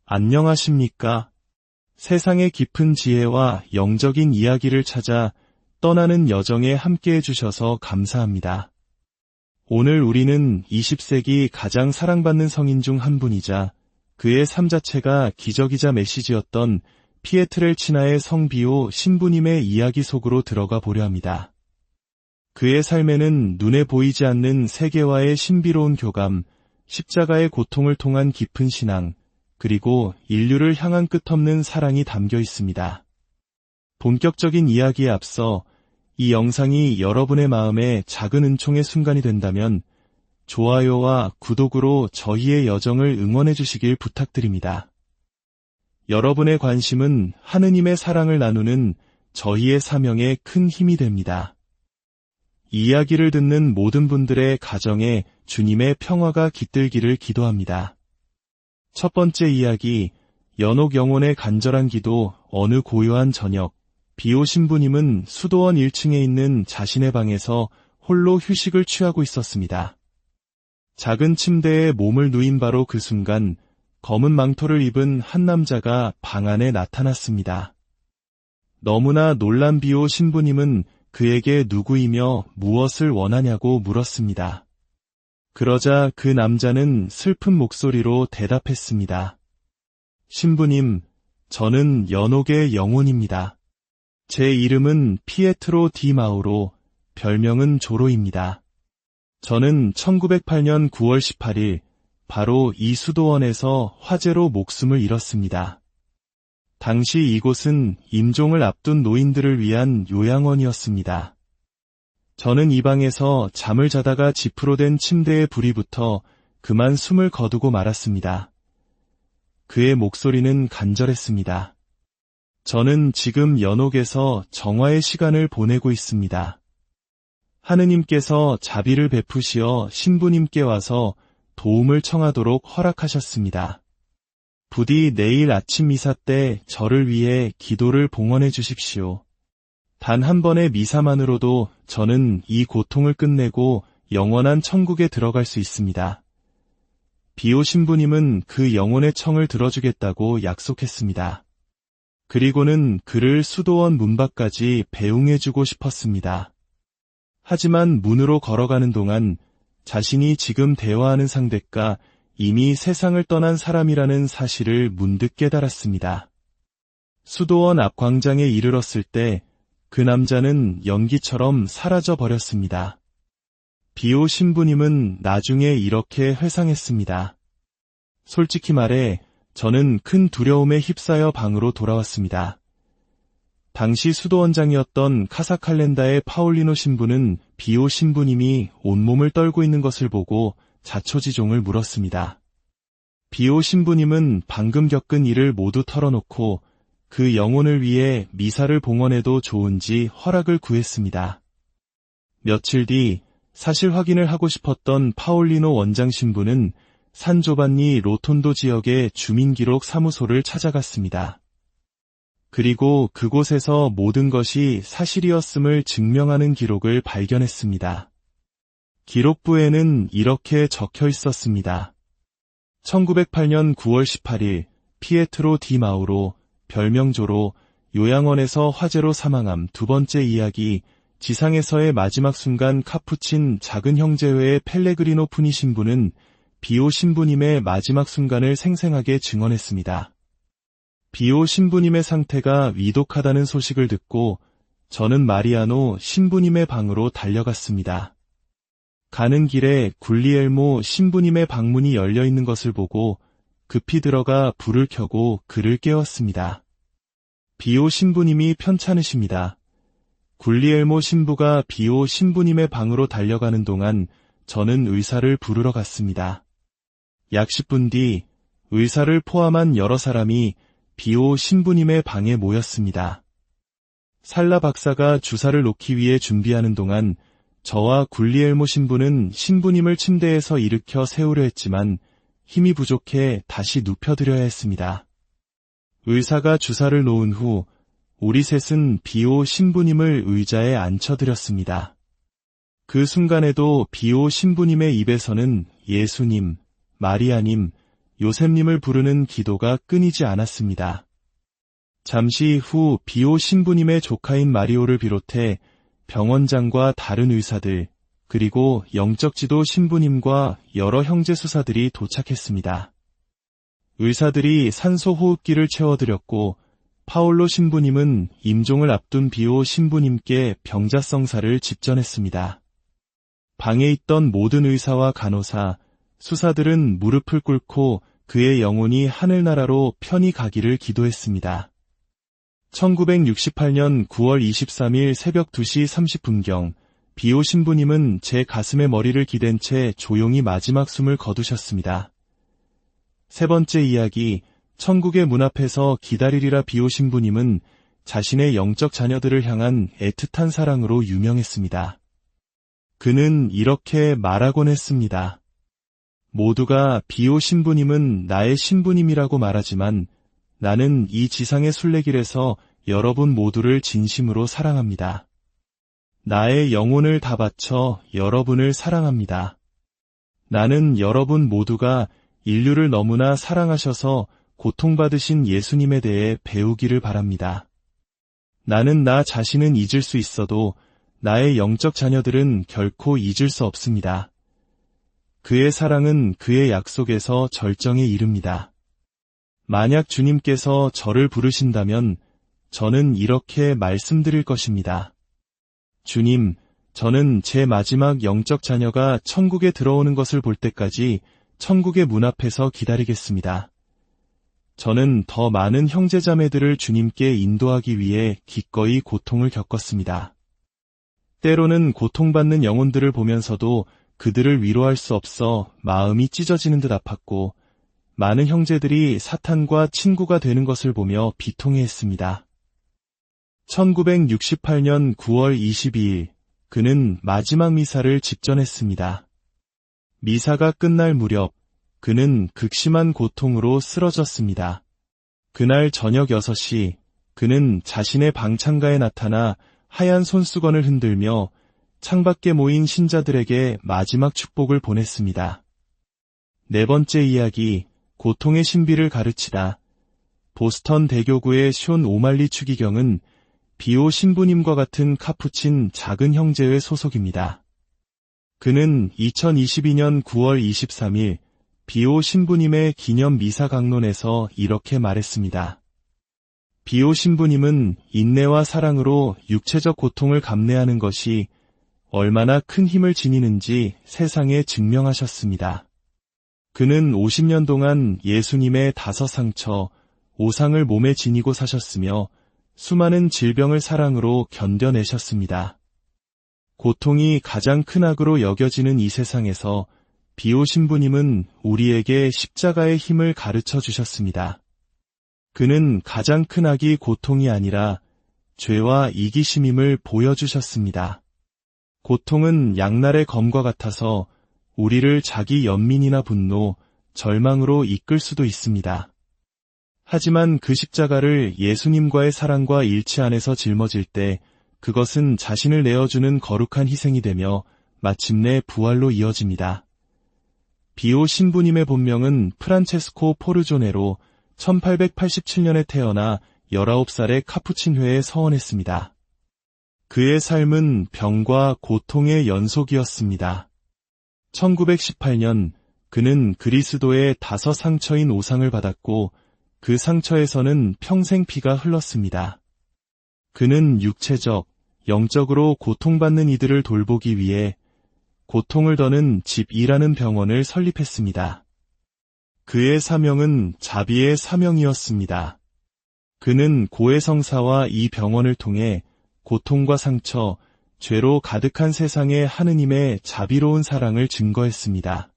안녕하십니까? 세상의 깊은 지혜와 영적인 이야기를 찾아 떠나는 여정에 함께해 주셔서 감사합니다. 오늘 우리는 20세기 가장 사랑받는 성인 중 한 분이자 그의 삶 자체가 기적이자 메시지였던 피에트렐치나의 성비오 신부님의 이야기 속으로 들어가 보려 합니다. 그의 삶에는 눈에 보이지 않는 세계와의 신비로운 교감, 십자가의 고통을 통한 깊은 신앙, 그리고 인류를 향한 끝없는 사랑이 담겨 있습니다. 본격적인 이야기에 앞서 이 영상이 여러분의 마음에 작은 은총의 순간이 된다면 좋아요와 구독으로 저희의 여정을 응원해 주시길 부탁드립니다. 여러분의 관심은 하느님의 사랑을 나누는 저희의 사명에 큰 힘이 됩니다. 이야기를 듣는 모든 분들의 가정에 주님의 평화가 깃들기를 기도합니다. 첫 번째 이야기, 연옥 영혼의 간절한 기도. 어느 고요한 저녁, 비오 신부님은 수도원 1층에 있는 자신의 방에서 홀로 휴식을 취하고 있었습니다. 작은 침대에 몸을 누인 바로 그 순간 검은 망토를 입은 한 남자가 방 안에 나타났습니다. 너무나 놀란 비오 신부님은 그에게 누구이며 무엇을 원하냐고 물었습니다. 그러자 그 남자는 슬픈 목소리로 대답했습니다. 신부님, 저는 연옥의 영혼입니다. 제 이름은 피에트로 디 마우로, 별명은 조로입니다. 저는 1908년 9월 18일 바로 이 수도원에서 화재로 목숨을 잃었습니다. 당시 이곳은 임종을 앞둔 노인들을 위한 요양원이었습니다. 저는 이 방에서 잠을 자다가 지프로 된 침대에 불이 붙어 그만 숨을 거두고 말았습니다. 그의 목소리는 간절했습니다. 저는 지금 연옥에서 정화의 시간을 보내고 있습니다. 하느님께서 자비를 베푸시어 신부님께 와서 도움을 청하도록 허락하셨습니다. 부디 내일 아침 미사 때 저를 위해 기도를 봉헌해 주십시오. 단 한 번의 미사만으로도 저는 이 고통을 끝내고 영원한 천국에 들어갈 수 있습니다. 비오 신부님은 그 영혼의 청을 들어주겠다고 약속했습니다. 그리고는 그를 수도원 문 밖까지 배웅해주고 싶었습니다. 하지만 문으로 걸어가는 동안 자신이 지금 대화하는 상대가 이미 세상을 떠난 사람이라는 사실을 문득 깨달았습니다. 수도원 앞 광장에 이르렀을 때 그 남자는 연기처럼 사라져 버렸습니다. 비오 신부님은 나중에 이렇게 회상했습니다. 솔직히 말해 저는 큰 두려움에 휩싸여 방으로 돌아왔습니다. 당시 수도원장이었던 카사칼렌다의 파올리노 신부는 비오 신부님이 온몸을 떨고 있는 것을 보고 자초지종을 물었습니다. 비오 신부님은 방금 겪은 일을 모두 털어놓고 그 영혼을 위해 미사를 봉헌해도 좋은지 허락을 구했습니다. 며칠 뒤 사실 확인을 하고 싶었던 파올리노 원장 신부는 산 조반니 로톤도 지역의 주민기록 사무소를 찾아갔습니다. 그리고 그곳에서 모든 것이 사실이었음을 증명하는 기록을 발견했습니다. 기록부에는 이렇게 적혀 있었습니다. 1908년 9월 18일 피에트로 디 마우로, 별명 조로, 요양원에서 화재로 사망함. 두 번째 이야기, 지상에서의 마지막 순간. 카푸친 작은 형제회의 펠레그리노 푸니 신부는 비오 신부님의 마지막 순간을 생생하게 증언했습니다. 비오 신부님의 상태가 위독하다는 소식을 듣고 저는 마리아노 신부님의 방으로 달려갔습니다. 가는 길에 굴리엘모 신부님의 방문이 열려 있는 것을 보고 급히 들어가 불을 켜고 그를 깨웠습니다. 비오 신부님이 편찮으십니다. 굴리엘모 신부가 비오 신부님의 방으로 달려가는 동안 저는 의사를 부르러 갔습니다. 약 10분 뒤 의사를 포함한 여러 사람이 비오 신부님의 방에 모였습니다. 살라 박사가 주사를 놓기 위해 준비하는 동안 저와 굴리엘모 신부는 신부님을 침대에서 일으켜 세우려 했지만 힘이 부족해 다시 눕혀드려야 했습니다. 의사가 주사를 놓은 후 우리 셋은 비오 신부님을 의자에 앉혀드렸습니다. 그 순간에도 비오 신부님의 입에서는 예수님, 마리아님, 요셉님을 부르는 기도가 끊이지 않았습니다. 잠시 후 비오 신부님의 조카인 마리오를 비롯해 병원장과 다른 의사들, 그리고 영적지도 신부님과 여러 형제 수사들이 도착했습니다. 의사들이 산소 호흡기를 채워드렸고 파올로 신부님은 임종을 앞둔 비오 신부님께 병자성사를 집전했습니다. 방에 있던 모든 의사와 간호사, 수사들은 무릎을 꿇고 그의 영혼이 하늘나라로 편히 가기를 기도했습니다. 1968년 9월 23일 새벽 2시 30분경 비오 신부님은 제 가슴에 머리를 기댄 채 조용히 마지막 숨을 거두셨습니다. 세 번째 이야기, 천국의 문 앞에서 기다리리라. 비오 신부님은 자신의 영적 자녀들을 향한 애틋한 사랑으로 유명했습니다. 그는 이렇게 말하곤 했습니다. 모두가 비오 신부님은 나의 신부님이라고 말하지만 나는 이 지상의 순례길에서 여러분 모두를 진심으로 사랑합니다. 나의 영혼을 다 바쳐 여러분을 사랑합니다. 나는 여러분 모두가 인류를 너무나 사랑하셔서 고통받으신 예수님에 대해 배우기를 바랍니다. 나는 나 자신은 잊을 수 있어도 나의 영적 자녀들은 결코 잊을 수 없습니다. 그의 사랑은 그의 약속에서 절정에 이릅니다. 만약 주님께서 저를 부르신다면 저는 이렇게 말씀드릴 것입니다. 주님, 저는 제 마지막 영적 자녀가 천국에 들어오는 것을 볼 때까지 천국의 문 앞에서 기다리겠습니다. 저는 더 많은 형제자매들을 주님께 인도하기 위해 기꺼이 고통을 겪었습니다. 때로는 고통받는 영혼들을 보면서도 그들을 위로할 수 없어 마음이 찢어지는 듯 아팠고 많은 형제들이 사탄과 친구가 되는 것을 보며 비통해했습니다. 1968년 9월 22일 그는 마지막 미사를 집전했습니다. 미사가 끝날 무렵 그는 극심한 고통으로 쓰러졌습니다. 그날 저녁 6시 그는 자신의 방창가에 나타나 하얀 손수건을 흔들며 창밖에 모인 신자들에게 마지막 축복을 보냈습니다. 네 번째 이야기, 고통의 신비를 가르치다. 보스턴 대교구의 숀 오말리 추기경은 비오 신부님과 같은 카푸친 작은 형제의 소속입니다. 그는 2022년 9월 23일 비오 신부님의 기념 미사 강론에서 이렇게 말했습니다. 비오 신부님은 인내와 사랑으로 육체적 고통을 감내하는 것이 얼마나 큰 힘을 지니는지 세상에 증명하셨습니다. 그는 50년 동안 예수님의 5 상처, 5상을 몸에 지니고 사셨으며 수많은 질병을 사랑으로 견뎌내셨습니다. 고통이 가장 큰 악으로 여겨지는 이 세상에서 비오 신부님은 우리에게 십자가의 힘을 가르쳐 주셨습니다. 그는 가장 큰 악이 고통이 아니라 죄와 이기심임을 보여주셨습니다. 고통은 양날의 검과 같아서 우리를 자기 연민이나 분노, 절망으로 이끌 수도 있습니다. 하지만 그 십자가를 예수님과의 사랑과 일치 안에서 짊어질 때 그것은 자신을 내어주는 거룩한 희생이 되며 마침내 부활로 이어집니다. 비오 신부님의 본명은 프란체스코 포르조네로 1887년에 태어나 19살에 카푸친회에 서원했습니다. 그의 삶은 병과 고통의 연속이었습니다. 1918년 그는 그리스도의 5 상처인 5상을 받았고 그 상처에서는 평생 피가 흘렀습니다. 그는 육체적, 영적으로 고통받는 이들을 돌보기 위해 고통을 더는 집이라는 병원을 설립했습니다. 그의 사명은 자비의 사명이었습니다. 그는 고해성사와 이 병원을 통해 고통과 상처, 죄로 가득한 세상에 하느님의 자비로운 사랑을 증거했습니다.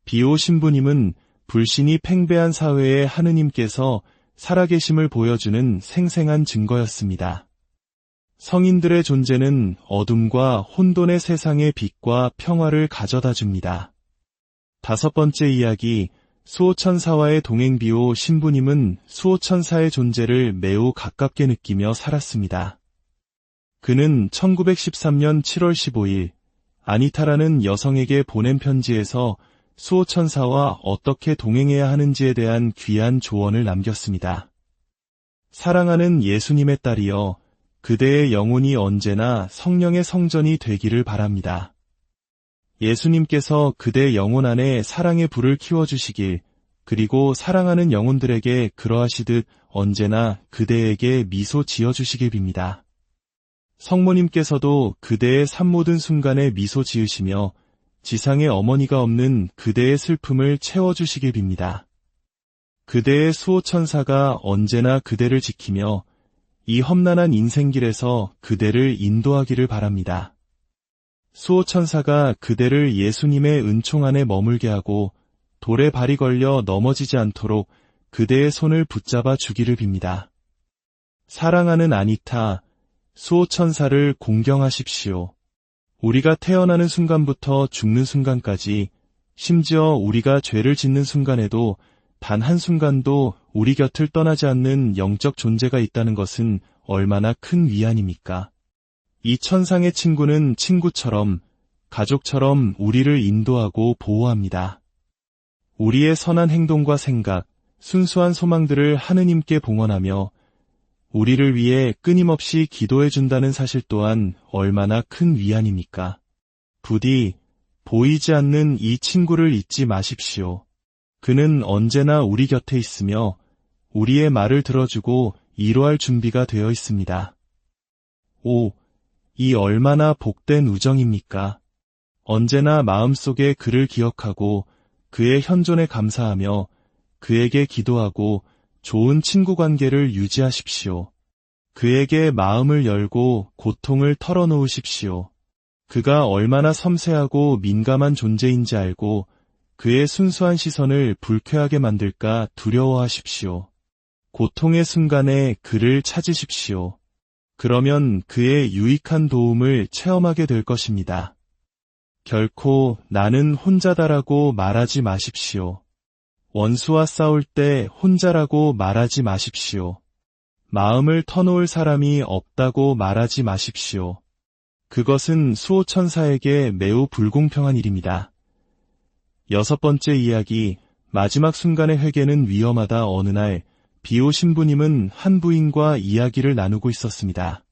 비오 신부님은 불신이 팽배한 사회에 하느님께서 살아계심을 보여주는 생생한 증거였습니다. 성인들의 존재는 어둠과 혼돈의 세상의 빛과 평화를 가져다 줍니다. 5번째 이야기, 수호천사와의 동행. 비오 신부님은 수호천사의 존재를 매우 가깝게 느끼며 살았습니다. 그는 1913년 7월 15일 아니타라는 여성에게 보낸 편지에서 수호천사와 어떻게 동행해야 하는지에 대한 귀한 조언을 남겼습니다. 사랑하는 예수님의 딸이여, 그대의 영혼이 언제나 성령의 성전이 되기를 바랍니다. 예수님께서 그대 영혼 안에 사랑의 불을 키워주시길, 그리고 사랑하는 영혼들에게 그러하시듯 언제나 그대에게 미소 지어주시길 빕니다. 성모님께서도 그대의 삶 모든 순간에 미소 지으시며 지상에 어머니가 없는 그대의 슬픔을 채워주시길 빕니다. 그대의 수호천사가 언제나 그대를 지키며 이 험난한 인생길에서 그대를 인도하기를 바랍니다. 수호천사가 그대를 예수님의 은총 안에 머물게 하고 돌에 발이 걸려 넘어지지 않도록 그대의 손을 붙잡아 주기를 빕니다. 사랑하는 아니타, 수호천사를 공경하십시오. 우리가 태어나는 순간부터 죽는 순간까지, 심지어 우리가 죄를 짓는 순간에도 단 한순간도 우리 곁을 떠나지 않는 영적 존재가 있다는 것은 얼마나 큰 위안입니까? 이 천상의 친구는 친구처럼, 가족처럼 우리를 인도하고 보호합니다. 우리의 선한 행동과 생각, 순수한 소망들을 하느님께 봉헌하며 우리를 위해 끊임없이 기도해 준다는 사실 또한 얼마나 큰 위안입니까? 부디 보이지 않는 이 친구를 잊지 마십시오. 그는 언제나 우리 곁에 있으며 우리의 말을 들어주고 위로할 준비가 되어 있습니다. 오, 이 얼마나 복된 우정입니까? 언제나 마음속에 그를 기억하고 그의 현존에 감사하며 그에게 기도하고 좋은 친구 관계를 유지하십시오. 그에게 마음을 열고 고통을 털어놓으십시오. 그가 얼마나 섬세하고 민감한 존재인지 알고 그의 순수한 시선을 불쾌하게 만들까 두려워하십시오. 고통의 순간에 그를 찾으십시오. 그러면 그의 유익한 도움을 체험하게 될 것입니다. 결코 나는 혼자다라고 말하지 마십시오. 원수와 싸울 때 혼자라고 말하지 마십시오. 마음을 터놓을 사람이 없다고 말하지 마십시오. 그것은 수호천사에게 매우 불공평한 일입니다. 6번째 이야기, 마지막 순간의 회개는 위험하다. 어느 날 비오 신부님은 한 부인과 이야기를 나누고 있었습니다.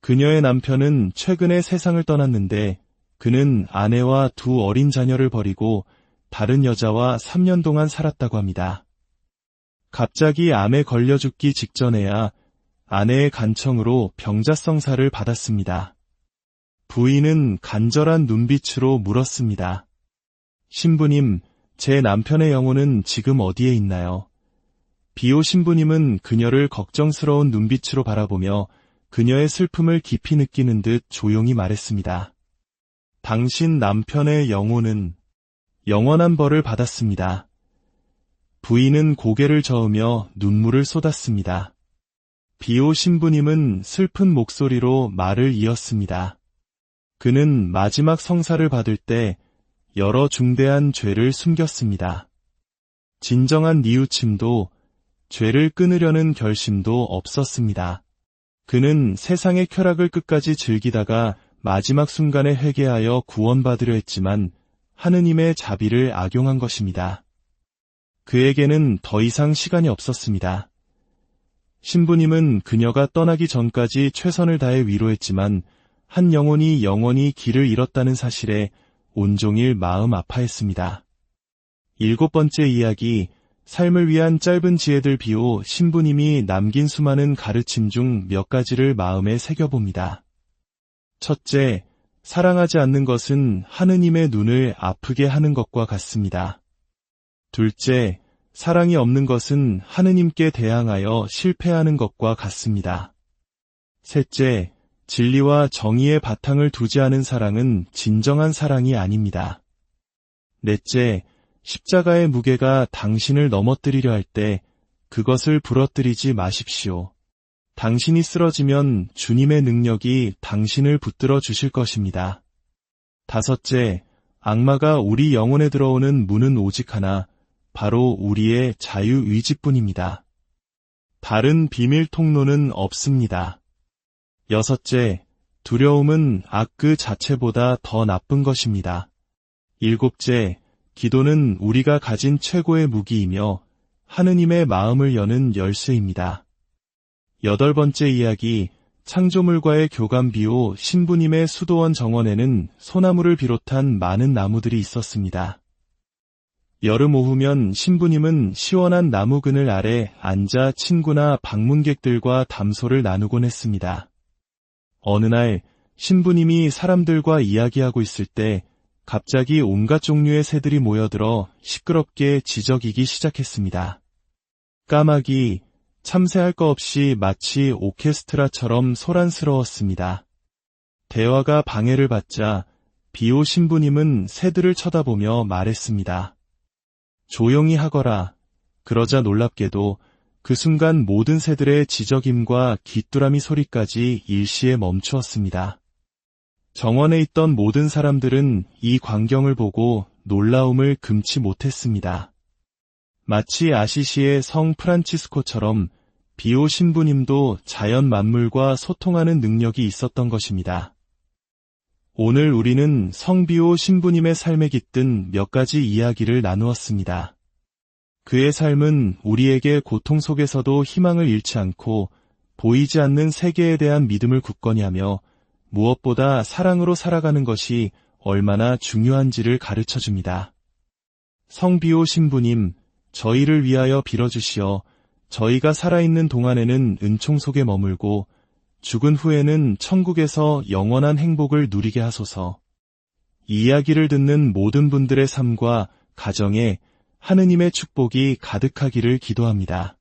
그녀의 남편은 최근에 세상을 떠났는데 그는 아내와 2 어린 자녀를 버리고 다른 여자와 3년 동안 살았다고 합니다. 갑자기 암에 걸려 죽기 직전에야 아내의 간청으로 병자성사를 받았습니다. 부인은 간절한 눈빛으로 물었습니다. 신부님, 제 남편의 영혼은 지금 어디에 있나요? 비오 신부님은 그녀를 걱정스러운 눈빛으로 바라보며 그녀의 슬픔을 깊이 느끼는 듯 조용히 말했습니다. 당신 남편의 영혼은 영원한 벌을 받았습니다. 부인은 고개를 저으며 눈물을 쏟았습니다. 비오 신부님은 슬픈 목소리로 말을 이었습니다. 그는 마지막 성사를 받을 때 여러 중대한 죄를 숨겼습니다. 진정한 뉘우침도 죄를 끊으려는 결심도 없었습니다. 그는 세상의 쾌락을 끝까지 즐기다가 마지막 순간에 회개하여 구원받으려 했지만 하느님의 자비를 악용한 것입니다. 그에게는 더 이상 시간이 없었습니다. 신부님은 그녀가 떠나기 전까지 최선을 다해 위로했지만 한 영혼이 영원히 길을 잃었다는 사실에 온종일 마음 아파했습니다. 7번째 이야기, 삶을 위한 짧은 지혜들. 비오 신부님이 남긴 수많은 가르침 중 몇 가지를 마음에 새겨봅니다. 첫째, 사랑하지 않는 것은 하느님의 눈을 아프게 하는 것과 같습니다. 둘째, 사랑이 없는 것은 하느님께 대항하여 실패하는 것과 같습니다. 셋째, 진리와 정의의 바탕을 두지 않은 사랑은 진정한 사랑이 아닙니다. 넷째, 십자가의 무게가 당신을 넘어뜨리려 할 때 그것을 부러뜨리지 마십시오. 당신이 쓰러지면 주님의 능력이 당신을 붙들어 주실 것입니다. 다섯째, 악마가 우리 영혼에 들어오는 문은 오직 하나, 바로 우리의 자유의지뿐입니다. 다른 비밀 통로는 없습니다. 여섯째, 두려움은 악 그 자체보다 더 나쁜 것입니다. 일곱째, 기도는 우리가 가진 최고의 무기이며 하느님의 마음을 여는 열쇠입니다. 8번째 이야기, 창조물과의 교감. 비오 신부님의 수도원 정원에는 소나무를 비롯한 많은 나무들이 있었습니다. 여름 오후면 신부님은 시원한 나무 그늘 아래 앉아 친구나 방문객들과 담소를 나누곤 했습니다. 어느 날 신부님이 사람들과 이야기하고 있을 때 갑자기 온갖 종류의 새들이 모여들어 시끄럽게 지저귀기 시작했습니다. 까마귀, 참새할 거 없이 마치 오케스트라처럼 소란스러웠습니다. 대화가 방해를 받자 비오 신부님은 새들을 쳐다보며 말했습니다. 조용히 하거라. 그러자 놀랍게도 그 순간 모든 새들의 지저귐과 귀뚜라미 소리까지 일시에 멈추었습니다. 정원에 있던 모든 사람들은 이 광경을 보고 놀라움을 금치 못했습니다. 마치 아시시의 성 프란치스코처럼 비오 신부님도 자연 만물과 소통하는 능력이 있었던 것입니다. 오늘 우리는 성비오 신부님의 삶에 깃든 몇 가지 이야기를 나누었습니다. 그의 삶은 우리에게 고통 속에서도 희망을 잃지 않고 보이지 않는 세계에 대한 믿음을 굳건히 하며 무엇보다 사랑으로 살아가는 것이 얼마나 중요한지를 가르쳐줍니다. 성비오 신부님, 저희를 위하여 빌어주시어 저희가 살아있는 동안에는 은총 속에 머물고 죽은 후에는 천국에서 영원한 행복을 누리게 하소서. 이 이야기를 듣는 모든 분들의 삶과 가정에 하느님의 축복이 가득하기를 기도합니다.